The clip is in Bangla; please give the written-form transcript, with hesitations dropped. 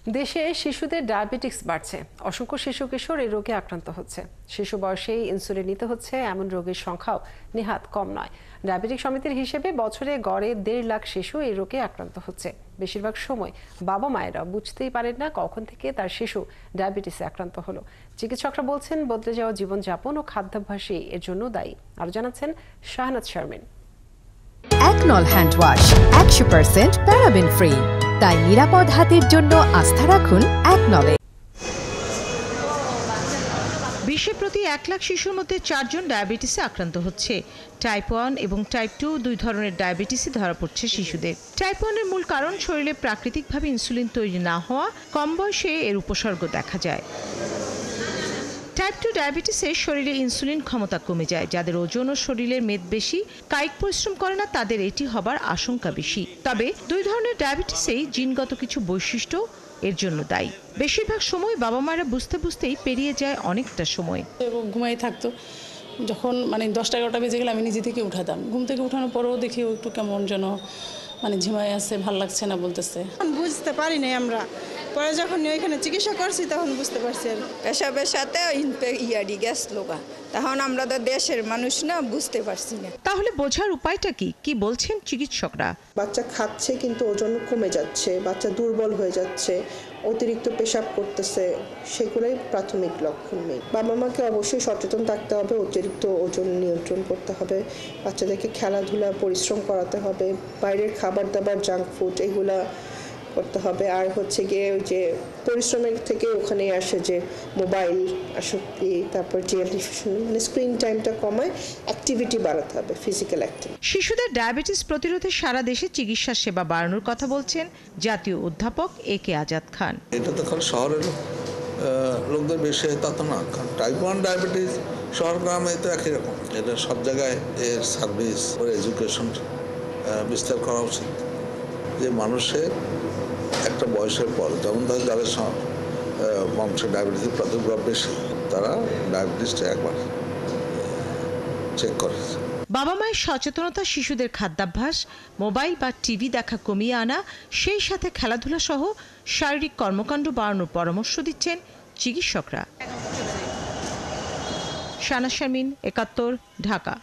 দেশে শিশুদের ডায়াবেটিস বাড়ছে। অসংখ্য শিশু কিশোর এই রোগে আক্রান্ত হচ্ছে। শিশু বয়সেই ইনসুলিন নিতে হচ্ছে এমন রোগীর সংখ্যাও নেহাত কম নয়। ডায়াবেটিক সমিতির হিসেবে বছরে গড়ে 1.5 লাখ শিশু এই রোগে আক্রান্ত হচ্ছে। বেশিরভাগ সময় বাবা মায়েরা বুঝতেই পারেন না কখন থেকে তার শিশু ডায়াবেটিসে আক্রান্ত হলো। চিকিৎসকরা বলছেন বদলে যাওয়া জীবনযাপন ও খাদ্যাভ্যাসই এর জন্য দায়ী। আরো জানাচ্ছেন শাহনাজ শারমিন। একনল হ্যান্ড ওয়াশ 100% প্যারাবেন ফ্রি, তাই নিরাপদ হাতের জন্য আস্থা রাখুন একনলে। বিশ্বে প্রতি 1 লাখ শিশুর মধ্যে 4 জন ডায়াবেটিসে আক্রান্ত হচ্ছে। টাইপ 1 এবং টাইপ 2 দুই ধরনের ডায়াবেটিসই ধরা পড়ছে শিশুদের। টাইপ 1 এর মূল কারণ শরীরে প্রাকৃতিকভাবে ইনসুলিন তৈরি না হওয়া, কম বয়সে এর উপসর্গ দেখা যায়। টাইপ 2 ডায়াবেটিসে শরীরে ইনসুলিন ক্ষমতা কমে যায়। যাদের ওজন ও শরীরের মেদ বেশি, কায়িক পরিশ্রম করে না, তাদের এটি হবার আশঙ্কা বেশি। তবে দুই ধরনের ডায়াবেটিসেই জিনগত কিছু বৈশিষ্ট্য এর জন্য দায়ী। বেশিরভাগ সময় বাবা মায়েরা বুঝতেই পেরিয়ে যায় অনেকটা সময়। ঘুমাই থাকতো, যখন 10-11টা বেজে গেলে আমি নিজে থেকে উঠাতাম। ঘুম থেকে উঠানোর পরেও দেখি একটু কেমন যেন ঝিমাই আছে, ভাল লাগছে না বলতেছে। বুঝতে পারি নাই আমরা, পরে যখন ওইখানে চিকিৎসা করছি তখন বুঝতে পারছি। আর পেশাবের সাথে গ্যাস লোকা, তখন আমরা তো দেশের মানুষ না, বুঝতে পারছি না। তাহলে বোঝার উপায়টা কি বলছেন চিকিৎসকরা? বাচ্চা খাচ্ছে কিন্তু ওজন কমে যাচ্ছে, বাচ্চা দুর্বল হয়ে যাচ্ছে, অতিরিক্ত পেশাব করতেছে, সেগুলোই প্রাথমিক লক্ষণ নেই। বাবা মাকে অবশ্যই সচেতন থাকতে হবে, অতিরিক্ত ওজন নিয়ন্ত্রণ করতে হবে, বাচ্চাদেরকে খেলাধুলা পরিশ্রম করাতে হবে, বাইরের খাবার দাবার জাঙ্ক ফুড এগুলা করতে হবে। আর হচ্ছে গিয়ে ওই যে পরিশ্রমের থেকে ওখানে আসে যে মোবাইল আসক্তি, তারপর টেলিভিশন, স্ক্রিন টাইমটা কমায় অ্যাক্টিভিটি বাড়াতে হবে, ফিজিক্যাল অ্যাক্টিভিটি। শিশুদের ডায়াবেটিস প্রতিরোধে সারা দেশে চিকিৎসা সেবা বাড়ানোর কথা বলছেন জাতীয় অধ্যাপক একে আজাদ খান। এটা তো খালি শহরের লোকদের বেশি, তা তো না। টাইপ 1 ডায়াবেটিস শহর গ্রামে তো একই রকম। এটা সব জায়গায় এর সার্ভিস ও এডুকেশন বিস্তার করা উচিত, যে মানুষের একটা বয়সের পর, যেমন ধর যাদের বংশে ডায়াবেটিসের প্রাদুর্ভাব বেশি, তারা ডায়াবেটিসটা একবার চেক করে। বাবা মায়ের সচেতনতা, শিশুদের খাদ্যাভ্যাস, মোবাইল বা টিভি দেখা কমিয়ে আনা, সেই সাথে খেলাধুলা সহ শারীরিক কর্মকাণ্ড বাড়ানোর পরামর্শ দিচ্ছেন চিকিৎসকরা। শাহনাজ শারমিন, 71, ঢাকা।